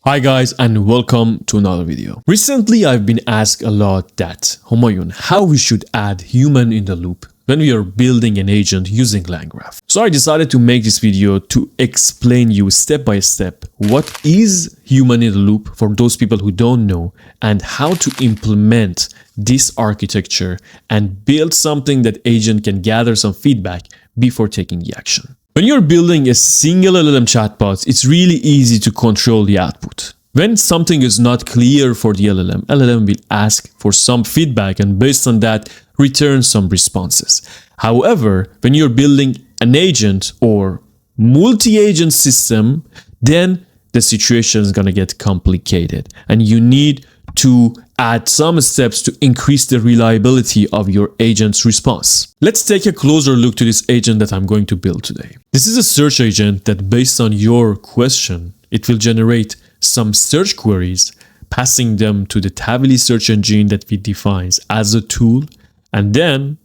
Hi guys, and welcome to another video. Recently I've been asked a lot that, Humayun, how we should add human in the loop when we are building an agent using LangGraph. So I decided to make this video to explain you step by step what is human in the loop for those people who don't know, and how to implement this architecture and build something that agent can gather some feedback before taking the action. When you're building a single LLM chatbot, it's really easy to control the output. When something is not clear for the LLM will ask for some feedback and based on that, return some responses. However, when you're building an agent or multi-agent system, then the situation is going to get complicated and you need to add some steps to increase the reliability of your agent's response. Let's take a closer look to this agent that I'm going to build today. This is a search agent that based on your question, it will generate some search queries, passing them to the Tavily search engine that we define as a tool, and then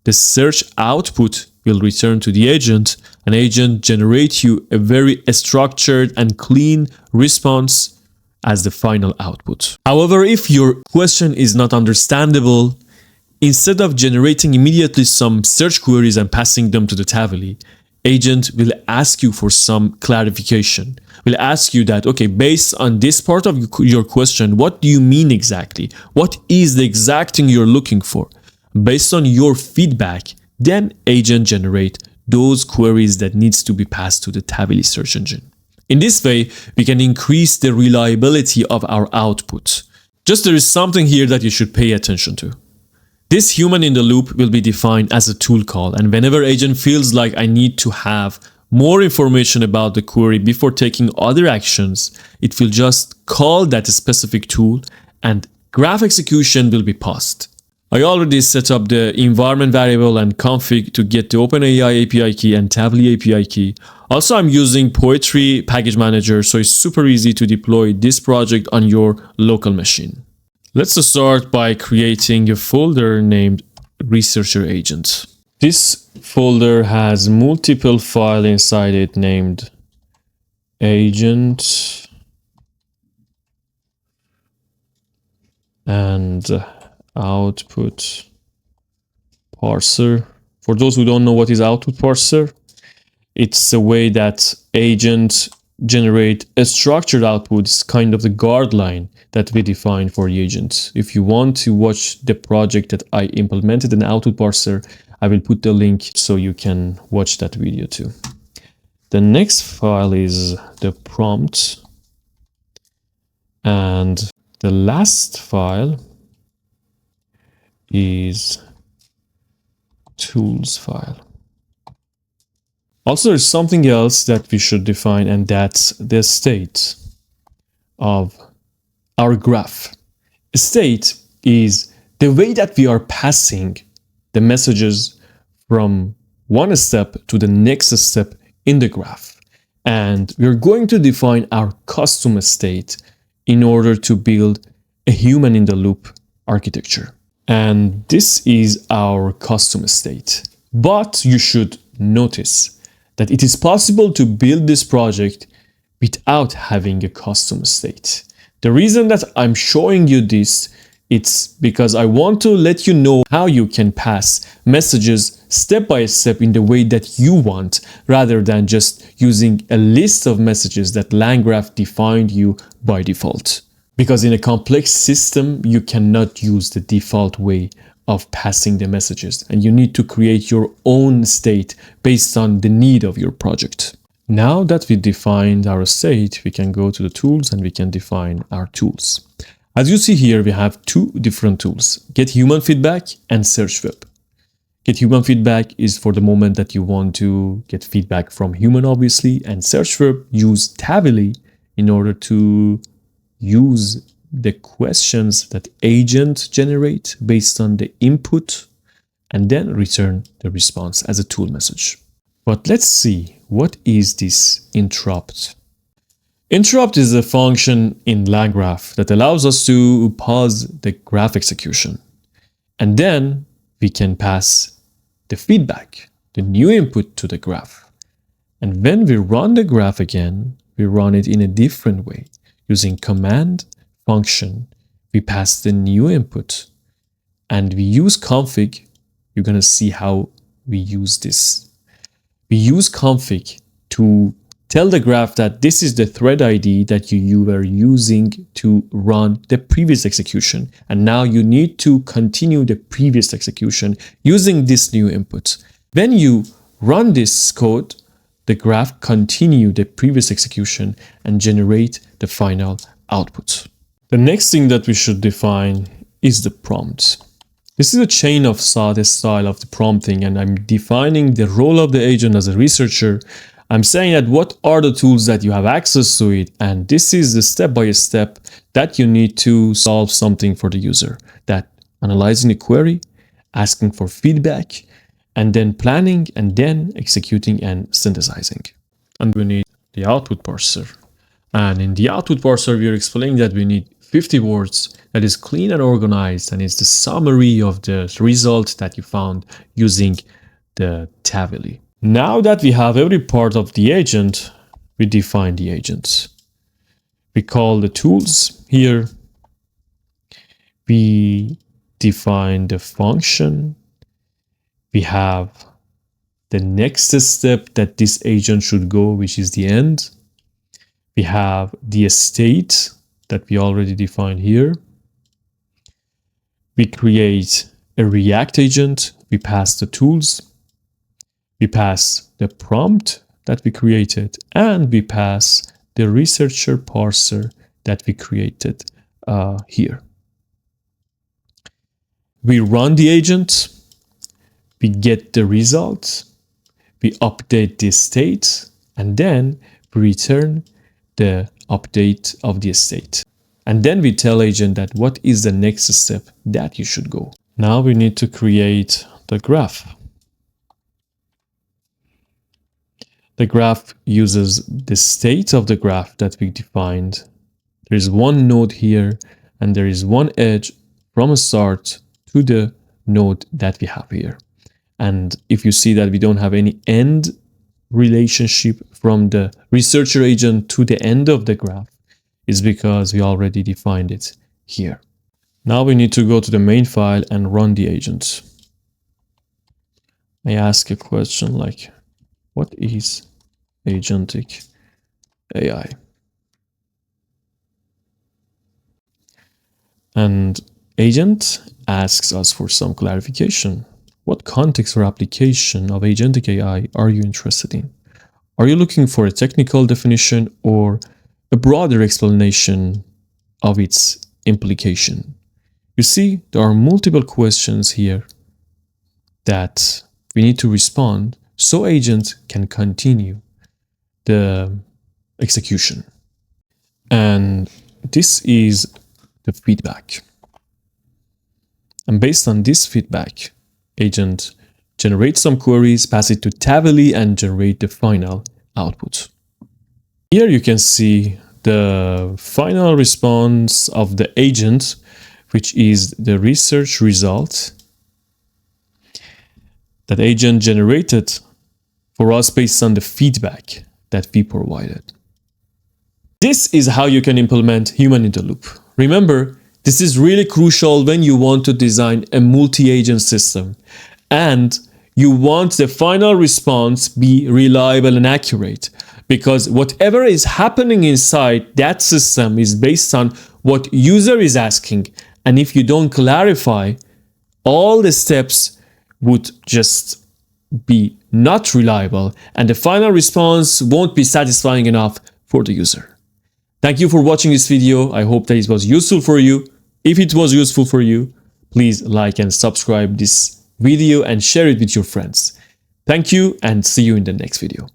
the search output will return to the agent. An agent generates you a very structured and clean response as the final output. However, if your question is not understandable, instead of generating immediately some search queries and passing them to the Tavily, agent will ask you for some clarification. Will ask you that, okay, based on this part of your question, what do you mean exactly? What is the exact thing you're looking for? Based on your feedback, then agent generate those queries that needs to be passed to the Tavily search engine. In this way, we can increase the reliability of our output. Just there is something here that you should pay attention to. This human in the loop will be defined as a tool call, and whenever agent feels like I need to have more information about the query before taking other actions, it will just call that specific tool and graph execution will be paused. I already set up the environment variable and config to get the OpenAI API key and Tavily API key. Also, I'm using Poetry package manager, so it's super easy to deploy this project on your local machine. Let's start by creating a folder named Researcher Agent. This folder has multiple files inside it named Agent and output parser. For those who don't know what is output parser, it's a way that agents generate a structured output. It's kind of the guard line that we define for the agent. If you want to watch the project that I implemented an output parser, I will put the link so you can watch that video too. The next file is the prompt, and the last file is tools file. Also, there's something else that we should define, and that's the state of our graph. A state is the way that we are passing the messages from one step to the next step in the graph. And we're going to define our custom state in order to build a human in the loop architecture. And this is our custom state. But you should notice that it is possible to build this project without having a custom state. The reason that I'm showing you this, it's because I want to let you know how you can pass messages step by step in the way that you want, rather than just using a list of messages that LangGraph defined you by default. Because in a complex system, you cannot use the default way of passing the messages, and you need to create your own state based on the need of your project. Now that we defined our state, we can go to the tools and we can define our tools. As you see here, we have two different tools: Get Human Feedback and Search Web. Get Human Feedback is for the moment that you want to get feedback from human, obviously, and Search Web use Tavily in order to use the questions that agents generate based on the input and then return the response as a tool message. But let's see, what is this interrupt? Interrupt is a function in LangGraph that allows us to pause the graph execution. And then we can pass the feedback, the new input to the graph. And when we run the graph again, we run it in a different way. using command function, we pass the new input and we use config. You're going to see how we use this. We use config to tell the graph that this is the thread ID that you were using to run the previous execution. And now you need to continue the previous execution using this new input. When you run this code, the graph continue the previous execution and generate the final output. The next thing that we should define is the prompt. This is a chain of thought style of the prompting, and I'm defining the role of the agent as a researcher. I'm saying that what are the tools that you have access to it, and this is the step-by-step that you need to solve something for the user. That analyzing the query, asking for feedback, and then planning, and then executing and synthesizing. And we need the output parser. And in the output parser, we are explaining that we need 50 words that is clean and organized, and it's the summary of the result that you found using the Tavily. Now that we have every part of the agent, we define the agent. We call the tools here. We define the function. We have the next step that this agent should go, which is the end. We have the state that we already defined here. We create a React agent. We pass the tools. We pass the prompt that we created, and we pass the researcher parser that we created here. We run the agent. We get the result. We update the state, and then we return the update of the state. And then we tell agent that what is the next step that you should go. Now we need to create the graph. The graph uses the state of the graph that we defined. There is one node here, and there is one edge from a start to the node that we have here. And if you see that we don't have any end relationship from the researcher agent to the end of the graph, is because we already defined it here. Now we need to go to the main file and run the agent. I ask a question like, what is Agentic AI? And agent asks us for some clarification. What context or application of Agentic AI are you interested in? Are you looking for a technical definition or a broader explanation of its implication? You see, there are multiple questions here that we need to respond so agent can continue the execution. And this is the feedback. And based on this feedback, agent generates some queries, pass it to Tavily, and generate the final output. Here you can see the final response of the agent, which is the research result that agent generated for us based on the feedback that we provided. This is how you can implement human in the loop. Remember, this is really crucial when you want to design a multi-agent system and you want the final response be reliable and accurate, because whatever is happening inside that system is based on what user is asking. And if you don't clarify, all the steps would just be not reliable and the final response won't be satisfying enough for the user. Thank you for watching this video. I hope that it was useful for you. If it was useful for you, please like and subscribe this video and share it with your friends. Thank you and see you in the next video.